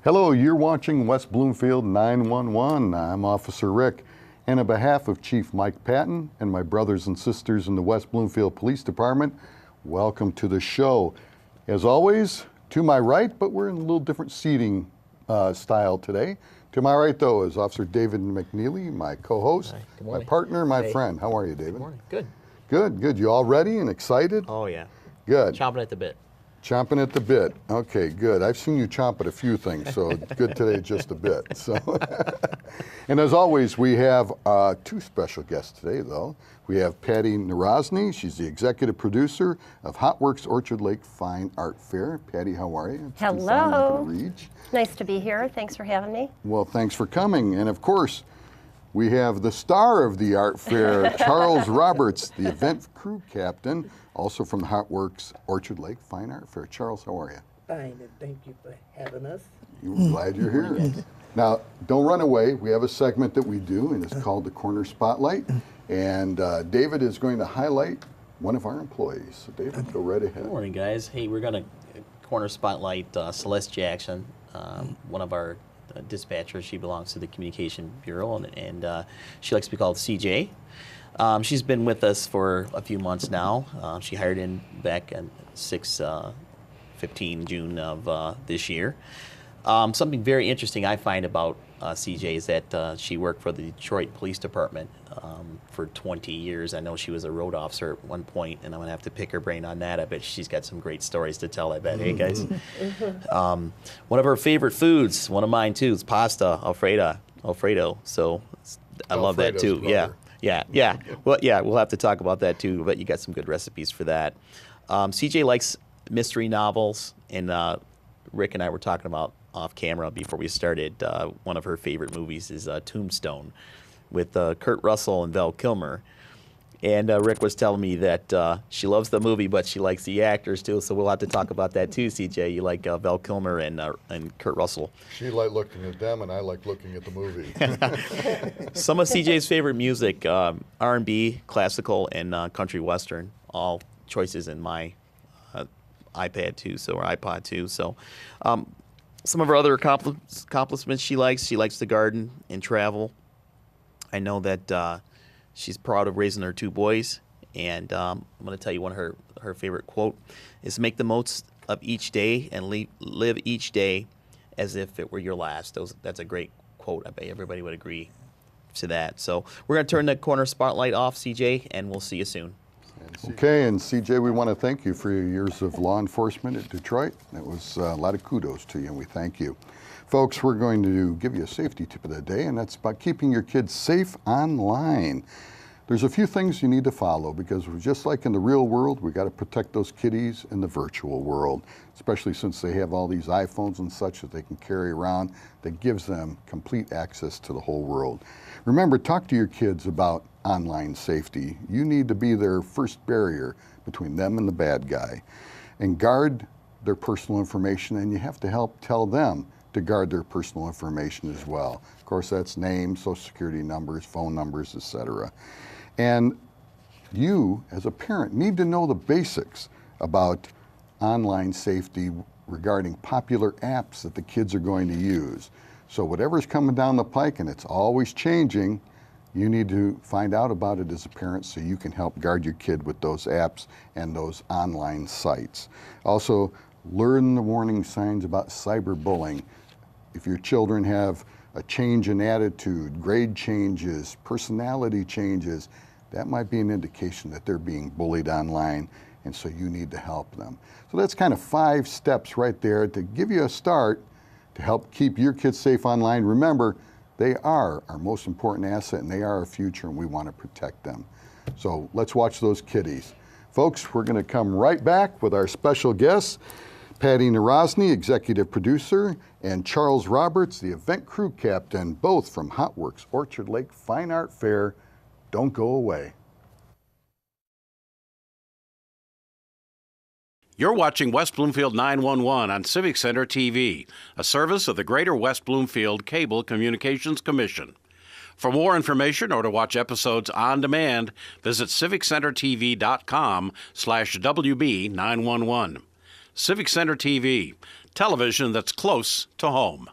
Hello, you're watching West Bloomfield 911. I'm Officer Rick, and on behalf of Chief Mike Patton and my brothers and sisters in the West Bloomfield Police Department, welcome to the show. As always, to my right, but we're in a little different seating style today. To my right, though, is Officer David McNealy, my co-host, my partner, my friend. How are you, David? Good morning. Good. Good, good. You all ready and excited? Oh, yeah. Good. Chomping at the bit. Chomping at the bit. Okay, good. I've seen you chomp at a few things, so good today, just a bit. So, and as always, we have two special guests today, though. We have Patty Narozny. She's the executive producer of Hot Works Orchard Lake Fine Art Fair. Patty, how are you? Hello. Nice to be here. Thanks for having me. Well, thanks for coming. And of course, we have the star of the art fair, Charles Roberts, the event crew captain, also from the Hot Works Orchard Lake Fine Art Fair. Charles, how are you? Fine, and thank you for having us. We're glad you're here. Now, don't run away. We have a segment that we do, and it's called the Corner Spotlight. And David is going to highlight one of our employees. So David, go right ahead. Good morning, guys. Hey, we're going to corner spotlight Celeste Jackson, one of our dispatchers. She belongs to the Communication Bureau, and she likes to be called CJ. She's been with us for a few months now. She hired in back on 15 June of this year. Something very interesting I find about CJ is that she worked for the Detroit Police Department for 20 years. I know she was a road officer at one point, and I'm going to have to pick her brain on that. I bet she's got some great stories to tell, I bet. Hey, guys? One of her favorite foods, one of mine too, is pasta Alfredo. So I love that too. Brother. Yeah. Well, yeah, we'll have to talk about that too, but you got some good recipes for that. CJ likes mystery novels, and Rick and I were talking about off camera before we started. One of her favorite movies is Tombstone with Kurt Russell and Val Kilmer. And Rick was telling me that she loves the movie, but she likes the actors too. So we'll have to talk about that too, CJ. You like Val Kilmer and Kurt Russell. She liked looking at them, and I like looking at the movie. Some of CJ's favorite music, R&B, classical, and country western, all choices in my iPad too, or iPod too. So some of her other accomplishments she likes to garden and travel. I know that she's proud of raising her two boys, and I'm going to tell you one of her favorite quote is make the most of each day and live each day as if it were your last. That's a great quote. I bet everybody would agree to that. So we're going to turn the corner spotlight off, CJ, and we'll see you soon. Okay, and CJ, we want to thank you for your years of law enforcement at Detroit. That was a lot of kudos to you, and we thank you. Folks, we're going to give you a safety tip of the day, and that's about keeping your kids safe online. There's a few things you need to follow, because just like in the real world, we got to protect those kiddies in the virtual world, especially since they have all these iPhones and such that they can carry around that gives them complete access to the whole world. Remember, talk to your kids about online safety. You need to be their first barrier between them and the bad guy. And guard their personal information, and you have to help tell them to guard their personal information as well. Of course, that's names, social security numbers, phone numbers, etc. And you, as a parent, need to know the basics about online safety regarding popular apps that the kids are going to use. So whatever's coming down the pike, and it's always changing, you need to find out about it as a parent so you can help guard your kid with those apps and those online sites. Also, learn the warning signs about cyberbullying. If your children have a change in attitude, grade changes, personality changes, that might be an indication that they're being bullied online, and so you need to help them. So that's kind of 5 steps right there to give you a start to help keep your kids safe online. Remember, they are our most important asset, and they are our future, and we want to protect them. So let's watch those kiddies. Folks, we're going to come right back with our special guests, Patty Narozny, executive producer, and Charles Roberts, the event crew captain, both from Hot Works Orchard Lake Fine Art Fair. Don't go away. You're watching West Bloomfield 911 on Civic Center TV, a service of the Greater West Bloomfield Cable Communications Commission. For more information or to watch episodes on demand, visit civiccentertv.com/WB911. Civic Center TV, television that's close to home.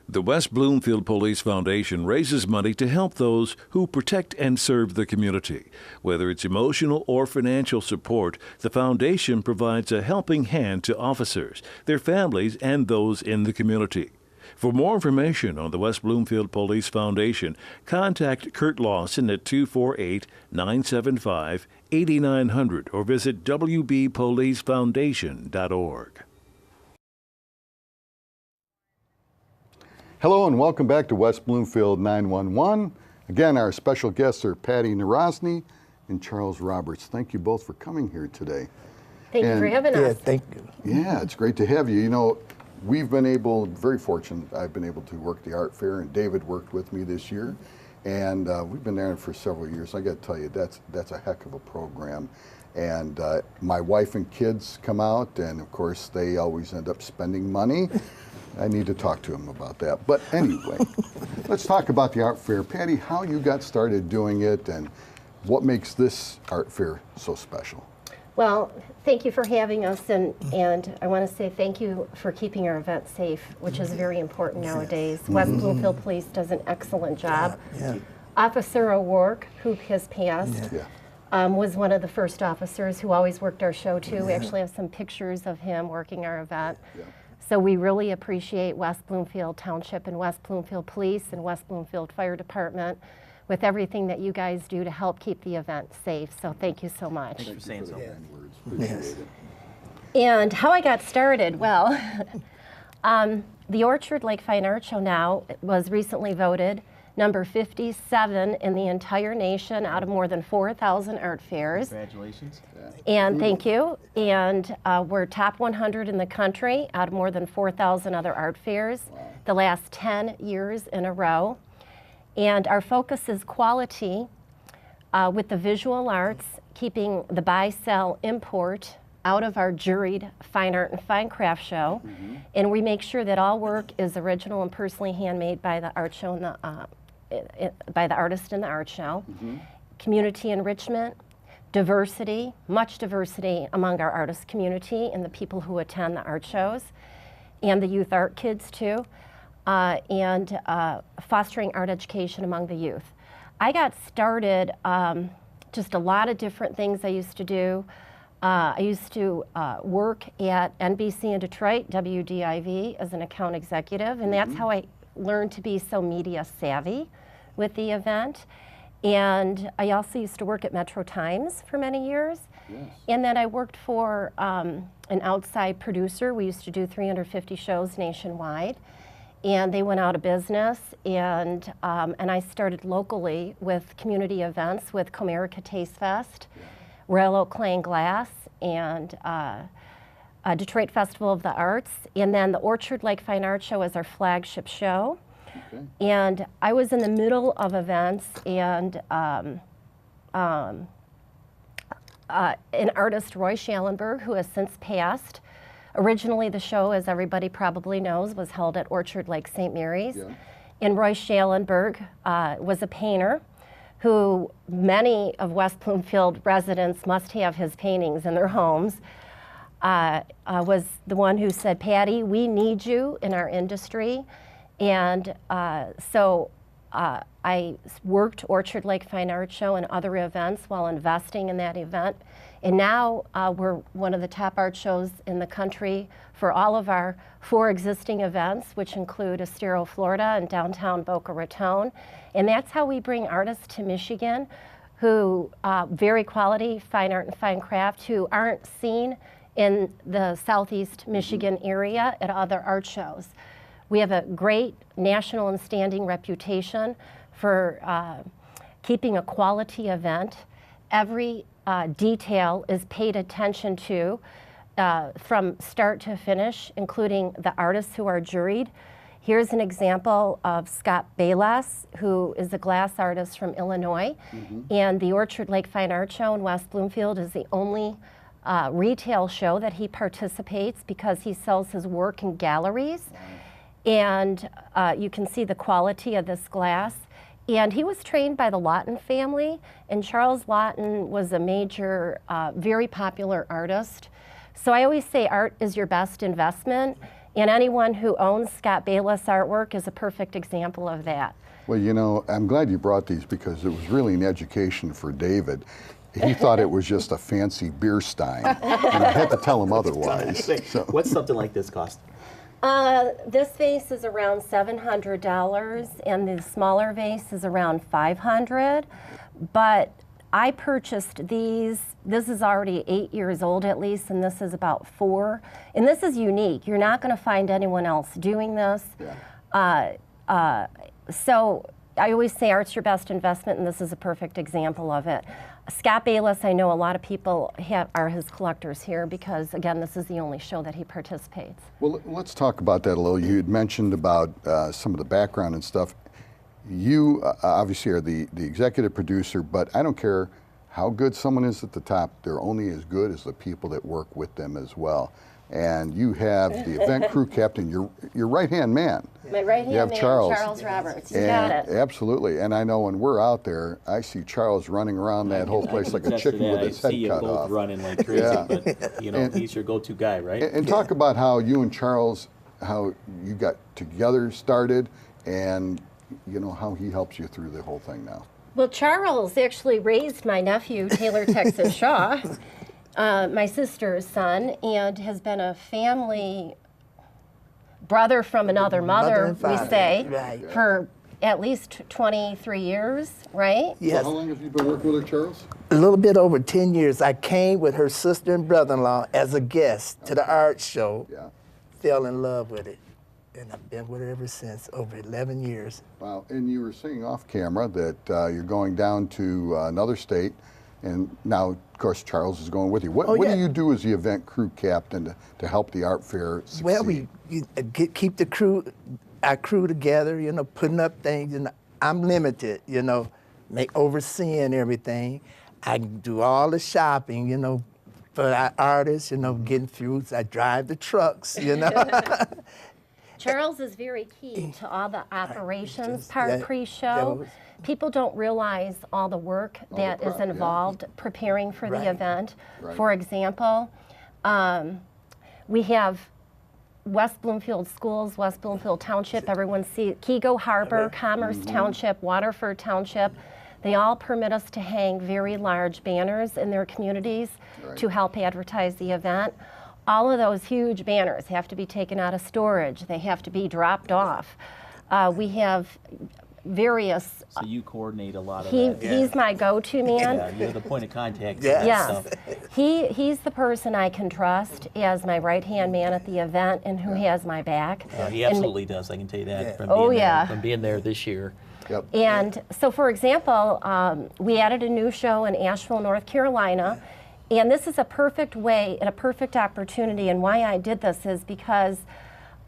The West Bloomfield Police Foundation raises money to help those who protect and serve the community. Whether it's emotional or financial support, the foundation provides a helping hand to officers, their families, and those in the community. For more information on the West Bloomfield Police Foundation, contact Kurt Lawson at 248-975-8900 or visit wbpolicefoundation.org. Hello and welcome back to West Bloomfield 911. Again, our special guests are Patty Narozny and Charles Roberts. Thank you both for coming here today. Thank you for having us. Thank you. Yeah, it's great to have you. You know, we've been very fortunate, I've been able to work the art fair, and David worked with me this year. And we've been there for several years. I got to tell you, that's a heck of a program. And my wife and kids come out, and of course, they always end up spending money. I need to talk to them about that. But anyway, let's talk about the art fair. Patty, how you got started doing it and what makes this art fair so special? Well, thank you for having us, and I want to say thank you for keeping our event safe, which is very important nowadays. West Bloomfield Police does an excellent job. Yeah. Officer O'Rourke, who has passed, Yeah. was one of the first officers who always worked our show too. We actually have some pictures of him working our event. Yeah. So we really appreciate West Bloomfield Township and West Bloomfield Police and West Bloomfield Fire Department with everything that you guys do to help keep the event safe. So thank you so much. Thanks for saying so. Kind words. Appreciate it. And how I got started, well, the Orchard Lake Fine Art Show now was recently voted number 57 in the entire nation out of more than 4,000 art fairs. Congratulations. And thank you. And we're top 100 in the country out of more than 4,000 other art fairs the last 10 years in a row. And our focus is quality with the visual arts, keeping the buy, sell, import out of our juried fine art and fine craft show. And we make sure that all work is original and personally handmade by the art show and by the artist in the art show. Community enrichment, diversity, much diversity among our artist community and the people who attend the art shows, and the youth art kids too, and fostering art education among the youth. I got started just a lot of different things I used to do. I used to work at NBC in Detroit, WDIV, as an account executive, and that's how I learned to be so media savvy with the event. And I also used to work at Metro Times for many years. Yes. And then I worked for an outside producer. We used to do 350 shows nationwide. And they went out of business. And I started locally with community events with Comerica Taste Fest, Royal Oak Clay and Glass, and Detroit Festival of the Arts. And then the Orchard Lake Fine Art Show is our flagship show. Okay. And I was in the middle of events, and an artist, Roy Schallenberg, who has since passed. Originally, the show, as everybody probably knows, was held at Orchard Lake St. Mary's. Yeah. And Roy Schallenberg was a painter who many of West Bloomfield residents must have his paintings in their homes. Was the one who said, "Patty, we need you in our industry." And so I worked Orchard Lake Fine Art Show and other events while investing in that event. And now we're one of the top art shows in the country for all of our 4 existing events, which include Estero, Florida, and downtown Boca Raton. And that's how we bring artists to Michigan who, very quality fine art and fine craft, who aren't seen in the Southeast Michigan area at other art shows. We have a great national and standing reputation for keeping a quality event. Every detail is paid attention to from start to finish, including the artists who are juried. Here's an example of Scott Bayless, who is a glass artist from Illinois. And the Orchard Lake Fine Art Show in West Bloomfield is the only retail show that he participates because he sells his work in galleries. And you can see the quality of this glass. And he was trained by the Lawton family, and Charles Lawton was a major, very popular artist. So I always say art is your best investment, And anyone who owns Scott Bayless artwork is a perfect example of that. Well, you know, I'm glad you brought these because it was really an education for David. He thought it was just a fancy beer stein, and I had to tell him otherwise. So. What's something like this cost? This vase is around $700, and the smaller vase is around $500. But I purchased these. This is already 8 years old at least, and this is about 4. And this is unique. You're not going to find anyone else doing this. Yeah. So I always say art's your best investment, and this is a perfect example of it. Scott Bayless, I know a lot of people are his collectors here because, again, this is the only show that he participates. Well, let's talk about that a little. You had mentioned about some of the background and stuff. You obviously are the executive producer, but I don't care how good someone is at the top, they're only as good as the people that work with them as well. And you have the event crew captain, your right-hand man. My right-hand man, Charles Roberts. You got it. Absolutely. And I know when we're out there, I see Charles running around that whole place like a chicken with his head cut off. Running like crazy, Yeah. but you know, he's your go-to guy, right? And talk about how you and Charles, how you got together started, and you know how he helps you through the whole thing now. Well, Charles actually raised my nephew, Taylor Texas Shaw, my sister's son, and has been a family brother from another mother, and we father. say, Right. for at least 23 years, right? Yes. So how long have you been working with her, Charles? A little bit over 10 years. I came with her sister and brother-in-law as a guest to the art show. Yeah. Fell in love with it. And I've been with her ever since, over 11 years. Wow. And you were saying off camera that you're going down to another state, and now, of course, Charles is going with you. What, Oh, what yeah. do you do as the event crew captain to help the art fair succeed? Well, keep the crew, our crew together, you know, putting up things. And I'm limited, you know, overseeing everything. I do all the shopping, you know, for our artists, you know, getting fruits. I drive the trucks, you know. Charles is very key to all the operations Just- part yeah, pre-show. those- People don't realize all the work the that is prep, yeah. involved preparing for the Right. event. Right. For example, we have West Bloomfield Schools, West Bloomfield Township, everyone see Kego Harbor, Commerce Township, Waterford Township. They all permit us to hang very large banners in their communities Right. to help advertise the event. All of those huge banners have to be taken out of storage. They have to be dropped off. We have various, So you coordinate a lot of that. he's my go-to man. Yeah, you're the point of contact. for Yeah. that Yes, stuff. he's the person I can trust as my right-hand man at the event and who has my back. He And- absolutely does. I can tell you that from Oh, being yeah. there, from being there this year. Yep. And so, for example, we added a new show in Asheville, North Carolina, and this is a perfect way and a perfect opportunity. And why I did this is because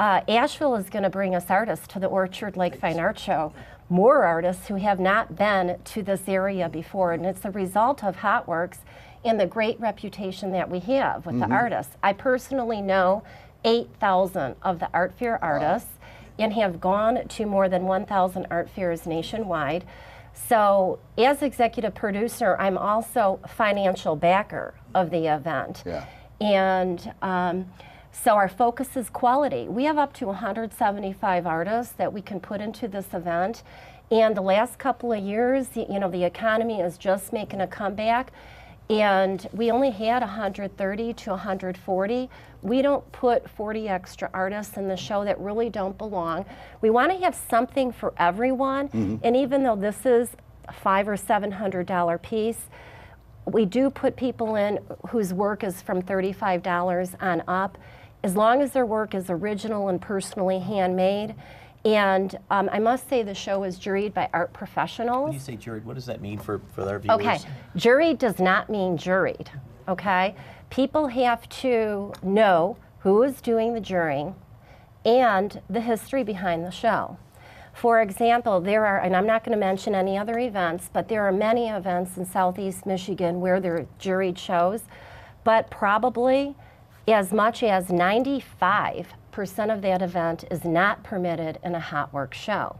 Asheville is going to bring us artists to the Orchard Lake Fine Art Show, more artists who have not been to this area before, and it's a result of Hotworks and the great reputation that we have with the artists. I personally know 8,000 of the art fair artists and have gone to more than 1,000 art fairs nationwide. So as executive producer, I'm also financial backer of the event. Yeah. And so our focus is quality. We have up to 175 artists that we can put into this event. And the last couple of years, you know, the economy is just making a comeback. And we only had 130 to 140. We don't put 40 extra artists in the show that really don't belong. We want to have something for everyone. And even though this is a $500 or $700 piece, we do put people in whose work is from $35 on up, as long as their work is original and personally handmade. And I must say the show is juried by art professionals. When you say juried, what does that mean for our viewers? Okay, juried does not mean juried, okay? People have to know who is doing the jurying and the history behind the show. For example, there are, and I'm not going to mention any other events, but there are many events in Southeast Michigan where there are juried shows, but probably as much as 95% of that event is not permitted in a Hotworks show.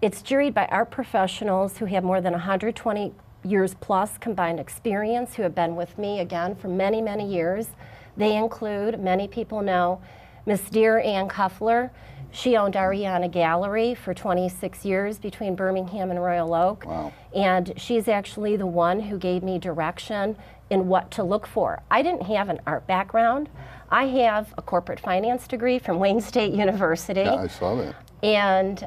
It's juried by art professionals who have more than 120 years plus combined experience, who have been with me again for many, many years. They include, many people know, Miss Dear Ann Cuffler, she owned Ariana Gallery for 26 years between Birmingham and Royal Oak. Wow. And she's actually the one who gave me direction in what to look for. I didn't have an art background. I have a corporate finance degree from Wayne State University. Yeah, I saw that. And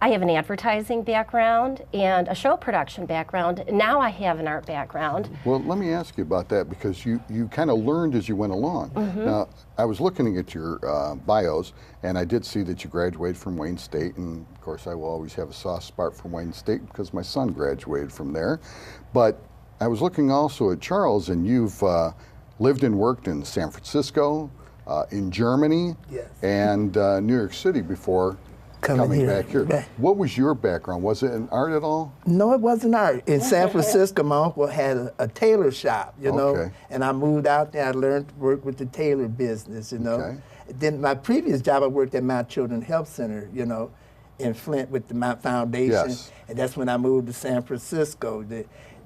I have an advertising background and a show production background. Now I have an art background. Well, let me ask you about that, because you kind of learned as you went along. Now, I was looking at your bios, and I did see that you graduated from Wayne State, and of course I will always have a soft spot for Wayne State because my son graduated from there. But I was looking also at Charles, and you've lived and worked in San Francisco, in Germany, Yes. and New York City before coming back here. What was your background? Was it in art at all? No, it wasn't art. In San Francisco, my uncle had a tailor shop, you know, Okay. and I moved out there. I learned to work with the tailor business, you know. Okay. Then my previous job, I worked at Mount Children Health Center, you know, in Flint with the Mount Foundation, Yes. and that's when I moved to San Francisco.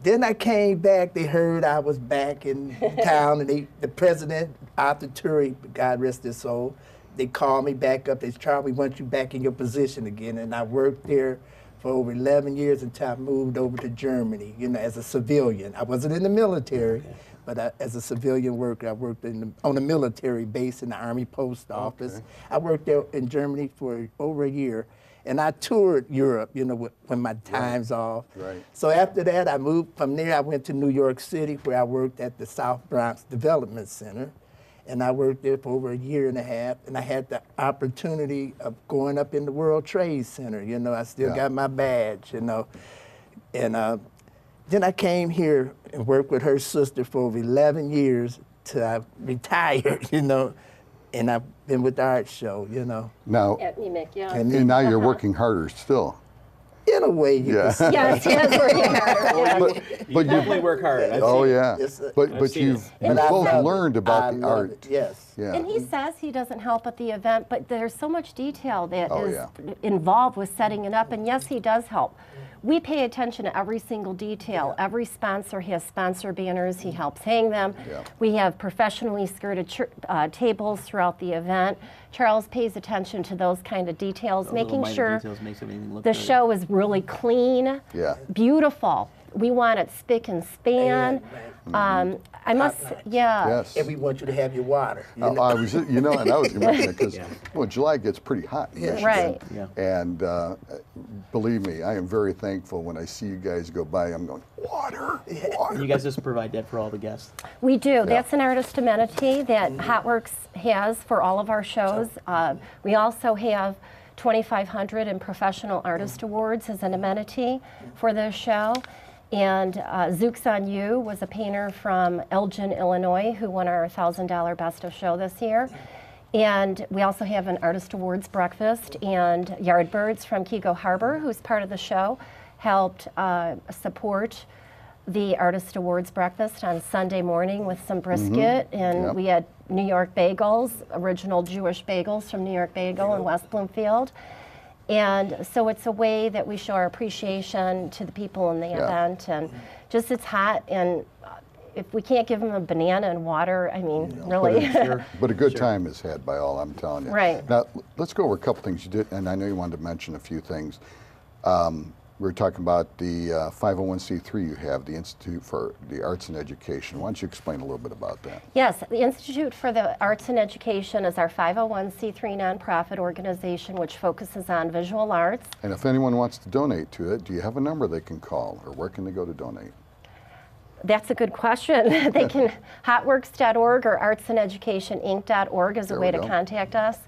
Then I came back. They heard I was back in town, and the president, Arthur Turi, God rest his soul, they called me back up. They said, "Charles, we want you back in your position again." And I worked there for over 11 years until I moved over to Germany, you know, as a civilian. I wasn't in the military, but as a civilian worker, I worked on a military base in the Army Post Office. I worked there in Germany for over a year. And I toured Europe, you know, when my time's off. Right. So after that, I moved from there. I went to New York City, where I worked at the South Bronx Development Center. And I worked there for over a year and a half. And I had the opportunity of going up in the World Trade Center. You know, I still got my badge, you know. And then I came here and worked with her sister for over 11 years till I retired, you know. And I've been with the art show, you know. Now, Yeah. and now you're working harder still. In a way, you can say. Yes, he is working harder. But you Definitely work hard. Oh yeah. It's But seen you've it. both I love it. learned about I the love art. it, yes. Yeah. And he says he doesn't help at the event, but there's so much detail that Oh, is yeah. involved with setting it up. And yes, he does help. We pay attention to every single detail. Every sponsor has sponsor banners. He helps hang them. Yeah. We have professionally skirted tables throughout the event. Charles pays attention to those kind of details, making sure the show is really clean, Yeah. beautiful. We want it spick and span. I must, yeah. Yes. And we want you to have your water. You know? I was, you know, and I was mentioning it because, well, July gets pretty hot in Michigan. Right. Yeah. And believe me, I am very thankful when I see you guys go by. I'm going, water, water. You guys just provide that for all the guests? We do. That's an artist amenity that HotWorks has for all of our shows. We also have 2,500 in Professional Artist Awards as an amenity for this show. And Zooks on You was a painter from Elgin, Illinois, who won our $1,000 Best of Show this year. And we also have an Artist Awards breakfast, and Yardbirds from Kego Harbor, who's part of the show, helped support the Artist Awards breakfast on Sunday morning with some brisket, and Yep. we had New York bagels, original Jewish bagels from New York Bagel in West Bloomfield. And so it's a way that we show our appreciation to the people in the event, and just it's hot, and if we can't give them a banana and water, I mean, really. But a good time is had by all, I'm telling you. Right. Now, let's go over a couple things you did, and I know you wanted to mention a few things. We were talking about the 501c3 you have, the Institute for the Arts and Education. Why don't you explain a little bit about that? Yes, the Institute for the Arts and Education is our 501c3 nonprofit organization which focuses on visual arts. And if anyone wants to donate to it, do you have a number they can call, or where can they go to donate? That's a good question. They can, hotworks.org or artsandeducationinc.org is a There way we to go. contact us.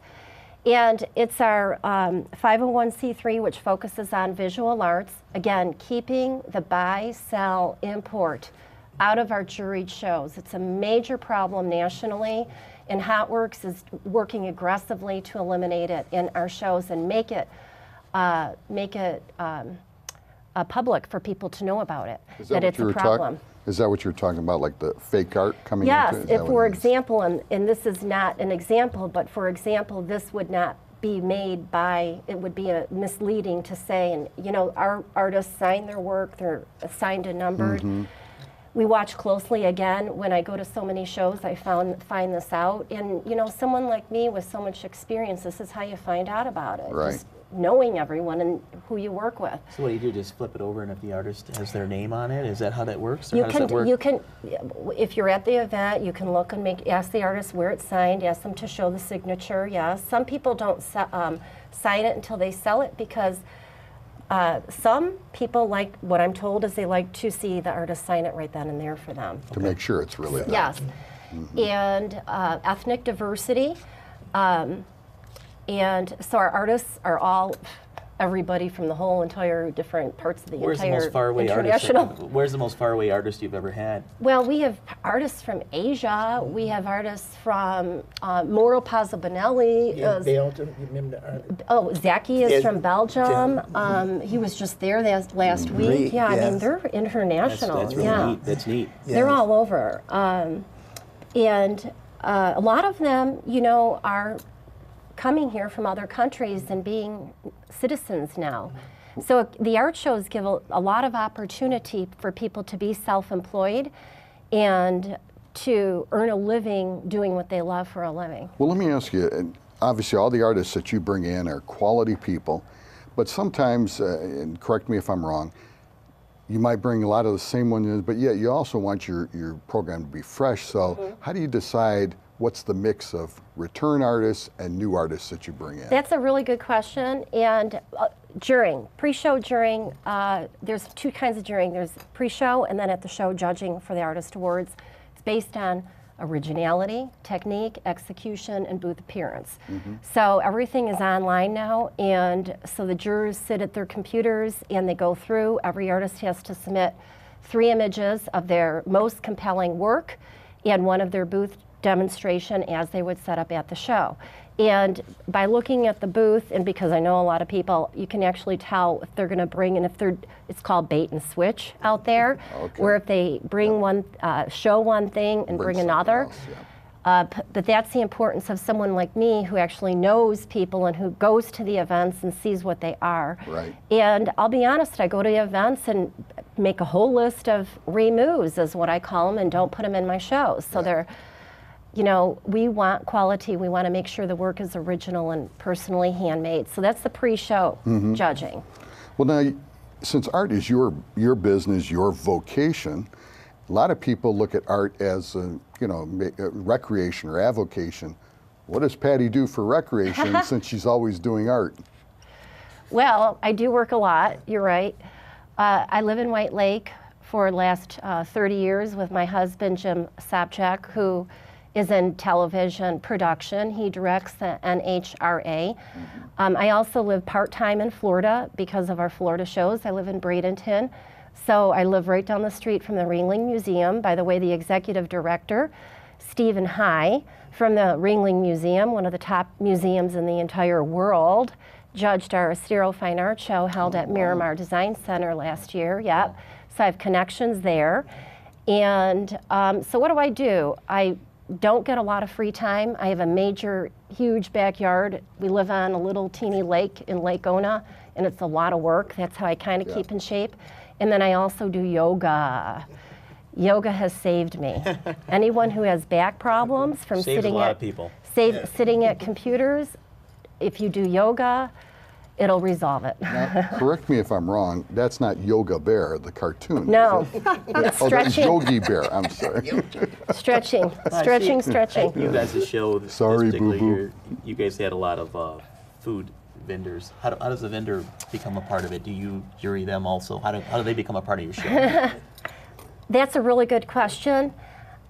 And it's our 501c3 which focuses on visual arts. Again, keeping the buy, sell, import out of our juried shows. It's a major problem nationally, and HotWorks is working aggressively to eliminate it in our shows and make it public for people to know about it, Is that what it's you a were problem. Is that what you're talking about, like the fake art coming Yes, into it? Is if that for what it is? example, and this is not an example, but for example, this would not be made by, it would be misleading to say, and you know, our artists sign their work, they're assigned and numbered. we watch closely. Again, when I go to so many shows, I find this out. And you know, someone like me with so much experience, this is how you find out about it. Right. Just knowing everyone and who you work with. So what do you do? Just flip it over, and if the artist has their name on it, is that how that works? Or You how can, does that work? you can, if you're at the event, you can look and ask the artist where it's signed, ask them to show the signature. Yes, some people don't sign it until they sell it because some people like, what I'm told is they like to see the artist sign it right then and there for them. To make sure it's really them. Yes, and ethnic diversity. And so our artists are all, everybody from the whole entire different parts of the Where's the entire most faraway international. artist? Where's the most faraway artist you've ever had? Well, we have artists from Asia. We have artists from Mauro Pazzabonelli. Belgium, you remember the artist? Oh, Zaki is Yes, from Belgium. He was just there last week. Great, Yeah, I mean, yes. they're international. That's really yeah. neat. That's neat. They're Yes. all over. And a lot of them, you know, are coming here from other countries and being citizens now. So the art shows give a lot of opportunity for people to be self-employed and to earn a living doing what they love for a living. Well, let me ask you, and obviously all the artists that you bring in are quality people, but sometimes, and correct me if I'm wrong, you might bring a lot of the same ones in, but yet you also want your program to be fresh. So how do you decide what's the mix of return artists and new artists that you bring in? That's a really good question. And jurying, pre-show jurying, there's two kinds of jurying. There's pre-show and then at the show judging for the Artist Awards. It's based on originality, technique, execution, and booth appearance. So everything is online now, and so the jurors sit at their computers and they go through. Every artist has to submit 3 images of their most compelling work and one of their booth demonstration as they would set up at the show. And by looking at the booth, and because I know a lot of people, you can actually tell if they're going to bring, and if they're, it's called bait and switch out there, where if they bring one, show one thing and bring something another. else, yeah. But that's the importance of someone like me who actually knows people and who goes to the events and sees what they are. Right. And I'll be honest, I go to the events and make a whole list of removes, is what I call them, and don't put them in my shows. So they're, you know, we want quality. We want to make sure the work is original and personally handmade. So that's the pre-show judging. Well, now, since art is your business, your vocation, a lot of people look at art as a, you know, a recreation or avocation. What does Patty do for recreation since she's always doing art? Well, I do work a lot, you're right. I live in White Lake for the last 30 years with my husband, Jim Sobchak, who is in television production. He directs the NHRA. I also live part-time in Florida because of our Florida shows. I live in Bradenton. So I live right down the street from the Ringling Museum. By the way, the executive director, Stephen High, from the Ringling Museum, one of the top museums in the entire world, judged our Stereo Fine Art Show held at Miramar Design Center last year. Yep. So I have connections there. And so what do? I don't get a lot of free time. I have a major, huge backyard. We live on a little teeny lake in Lake Ona, and it's a lot of work. That's how I kind of keep in shape. And then I also do yoga. Yoga has saved me. Anyone who has back problems from Saves sitting a lot at of people. sitting at computers, if you do yoga, it'll resolve it. Now, correct me if I'm wrong, that's not Yoga Bear, the cartoon. No, is it? it's Oh, that's stretching, Yogi Bear, I'm sorry. stretching, stretching. You guys' show, this Sorry, particular boo-boo. year, you guys had a lot of food vendors. How does the vendor become a part of it? Do you jury them also? How do they become a part of your show? That's a really good question.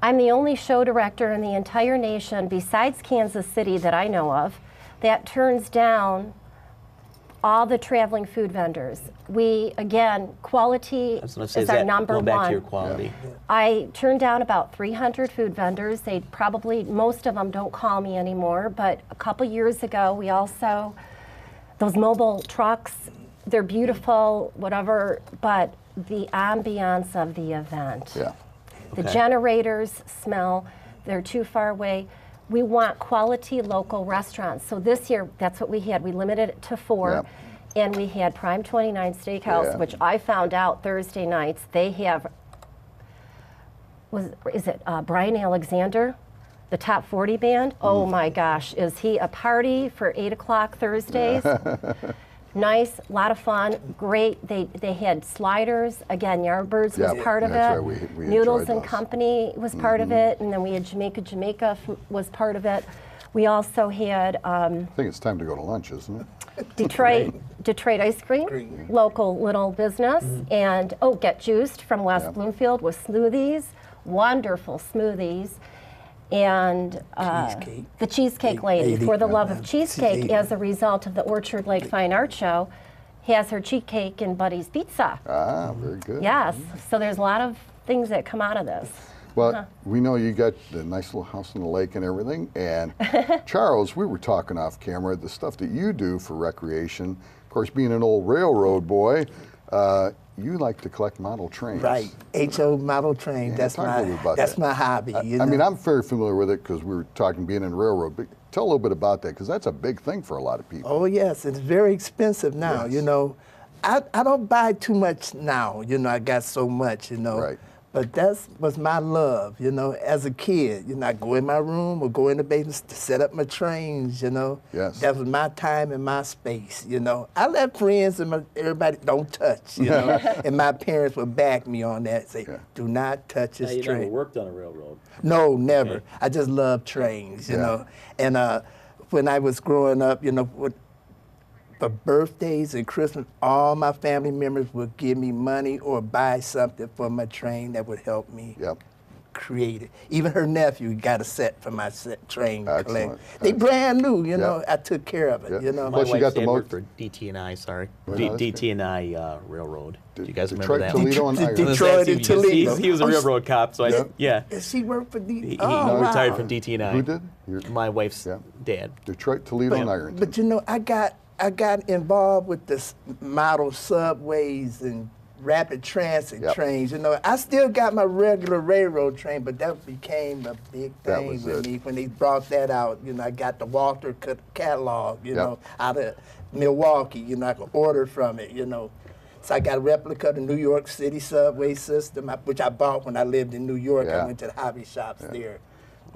I'm the only show director in the entire nation, besides Kansas City that I know of, that turns down all the traveling food vendors. We, again, quality I was going to say, is our number going back one. to your quality. I turned down about 300 food vendors. They probably, most of them don't call me anymore, but a couple years ago, we also, those mobile trucks, they're beautiful, whatever, but the ambiance of the event. Yeah. The Okay. generators smell, they're too far away. We want quality local restaurants. So this year, that's what we had. We limited it to 4. Yeah. And we had Prime 29 Steakhouse, Yeah. which I found out Thursday nights, they have is it Brian Alexander, the Top 40 band? Oh my gosh, is he a party for 8 o'clock Thursdays? Nice, a lot of fun, great. They had sliders. Again, Yardbirds was part of it. That's right. We Noodles enjoyed and those. Company was part of it, and then we had Jamaica was part of it. We also had I think it's time to go to lunch, isn't it? Detroit Ice Cream, local little business, and Get Juiced from West Bloomfield with smoothies, wonderful smoothies, and Cheesecake. the Cheesecake Lady, for the love of cheesecake, as a result of the Orchard Lake Fine Art Show, has her cheesecake and Buddy's Pizza. Ah, very good. Yes, so there's a lot of things that come out of this. Well, we know you got the nice little house on the lake and everything. And Charles, we were talking off camera, the stuff that you do for recreation. Of course, being an old railroad boy, you like to collect model trains. Right, HO model train. Yeah, talk a little bit about that's that. my hobby. You I know? mean, I'm very familiar with it because we were talking being in railroad. But tell a little bit about that because that's a big thing for a lot of people. Oh yes, it's very expensive now. Yes. You know, I don't buy too much now. You know, I got so much. You know. Right. But that was my love, you know, as a kid. You know, I go in my room or go in the basement to set up my trains, you know. Yes. That was my time and my space, you know. I let friends and everybody don't touch, you know. And my parents would back me on that, say, do not touch this You train. never worked on a railroad. No, never. Okay. I just love trains, you Yeah. know. And when I was growing up, you know, for birthdays and Christmas, all my family members would give me money or buy something for my train that would help me create it. Even her nephew got a set for my train Excellent. collection. They brand new, you know. I took care of it, Yeah. you know. My Plus you wife's got the dad mo- worked for DT&I, sorry. Well, no, that's DT&I Railroad. Do you guys remember Detroit, that? Toledo, and Iron. Detroit and Toledo. He was a railroad cop, so yeah. And she worked for the. He Oh, retired wow. from DT&I. Who did? My wife's Yeah. dad. Detroit, Toledo, and Iron. But you know, I got involved with the model subways and rapid transit trains. You know, I still got my regular railroad train, but that became a big That thing was with it. me when they brought that out. You know, I got the Walter catalog, you know, out of Milwaukee. You know, I could order from it, you know. So I got a replica of the New York City subway system, which I bought when I lived in New York. Yeah. I went to the hobby shops there.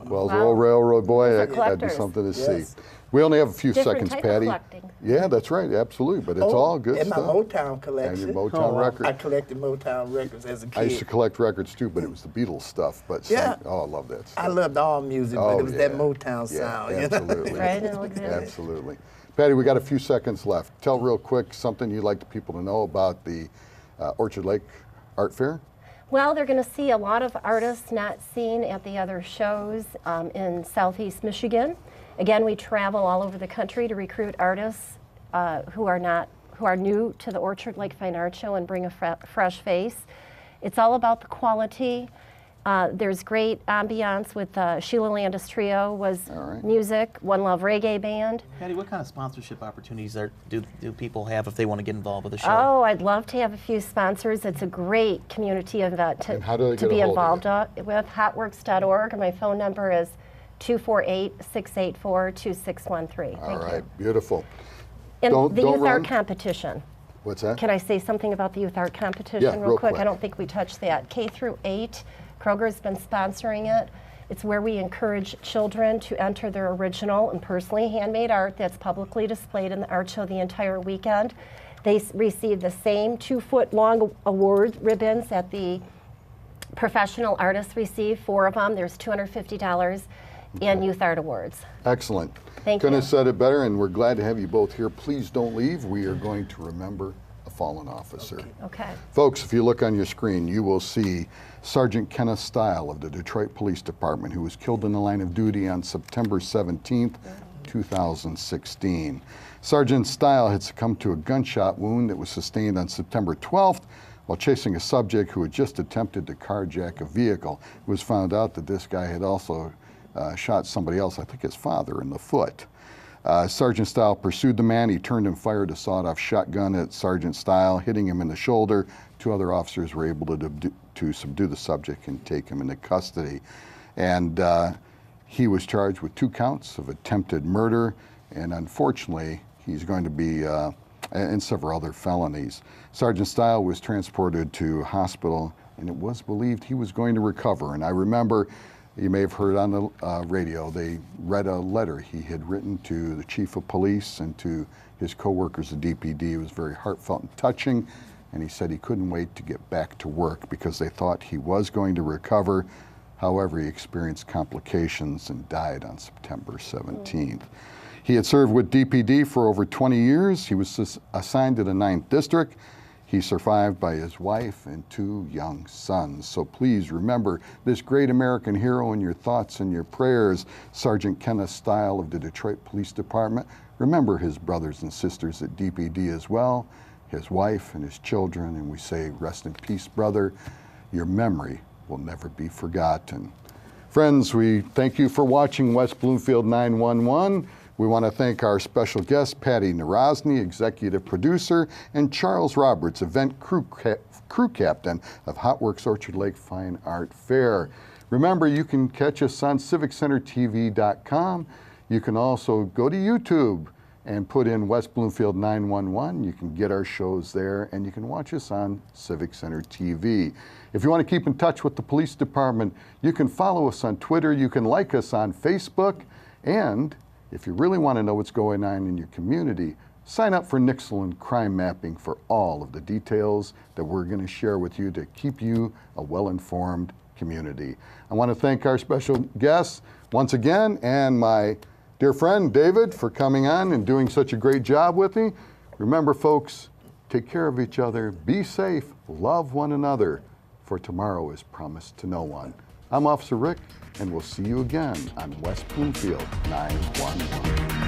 Well, as an old railroad boy, that'd be collectors. something to Yes. see. We only have a few Different seconds, type of Patty. collecting. Yeah, that's right, absolutely. But it's all good and stuff. my Motown collection. And your Motown record. I collected Motown records as a kid. I used to collect records too, but it was the Beatles stuff. But Yeah. oh, I love that stuff. I loved all music, but it was that yeah. Motown Yeah, sound. You know? absolutely. Right, Alexander? Absolutely. Patty, we got a few seconds left. Tell real quick something you'd like the people to know about the Orchard Lake Art Fair. Well, they're going to see a lot of artists not seen at the other shows in Southeast Michigan. Again, we travel all over the country to recruit artists who are new to the Orchard Lake Fine Art Show and bring a fresh face. It's all about the quality. There's great ambiance with Sheila Landis Trio was music, One Love Reggae Band. Patty, what kind of sponsorship opportunities do people have if they want to get involved with the show? Oh, I'd love to have a few sponsors. It's a great community event And how do they to get be a hold of involved with. Hotworks.org, and my phone number is 248-684-2613. All right, beautiful. And Don't the Youth run. Art Competition. What's that? Can I say something about the Youth Art Competition Yeah, real quick. I don't think we touched that. K through 8, Kroger's been sponsoring it. It's where we encourage children to enter their original and personally handmade art that's publicly displayed in the art show the entire weekend. They receive the same 2-foot-long award ribbons that the professional artists receive, 4 of them. There's $250 in Youth Art Awards. Excellent. Thank Couldn't you. have said it better, and we're glad to have you both here. Please don't leave. We are going to remember a fallen officer. Okay. Folks, if you look on your screen, you will see Sergeant Kenneth Stile of the Detroit Police Department, who was killed in the line of duty on September 17th, 2016. Sergeant Stile had succumbed to a gunshot wound that was sustained on September 12th while chasing a subject who had just attempted to carjack a vehicle. It was found out that this guy had also shot somebody else, I think his father, in the foot. Sergeant Stile pursued the man. He turned and fired a sawed-off shotgun at Sergeant Stile, hitting him in the shoulder. 2 other officers were able to subdue the subject and take him into custody. And he was charged with 2 counts of attempted murder, and unfortunately, he's going to be and several other felonies. Sergeant Stile was transported to hospital and it was believed he was going to recover. And I remember, you may have heard on the radio, they read a letter he had written to the chief of police and to his co-workers at DPD. It was very heartfelt and touching, and he said he couldn't wait to get back to work because they thought he was going to recover. However, he experienced complications and died on September 17th. He had served with DPD for over 20 years. He was assigned to the 9th District. He's survived by his wife and 2 young sons. So please remember this great American hero in your thoughts and your prayers, Sergeant Kenneth Stile of the Detroit Police Department. Remember his brothers and sisters at DPD as well, his wife and his children, and we say, rest in peace, brother. Your memory will never be forgotten. Friends, we thank you for watching West Bloomfield 911. We want to thank our special guest, Patty Narozny, executive producer, and Charles Roberts, event crew captain of Hot Works Orchard Lake Fine Art Fair. Remember, you can catch us on civiccentertv.com. You can also go to YouTube and put in West Bloomfield 911. You can get our shows there, and you can watch us on Civic Center TV. If you want to keep in touch with the police department, you can follow us on Twitter, you can like us on Facebook, and if you really want to know what's going on in your community, sign up for Nixle and Crime Mapping for all of the details that we're going to share with you to keep you a well-informed community. I want to thank our special guests once again, and my dear friend David for coming on and doing such a great job with me. Remember, folks, take care of each other, be safe, love one another, for tomorrow is promised to no one. I'm Officer Rick, and we'll see you again on West Bloomfield 911.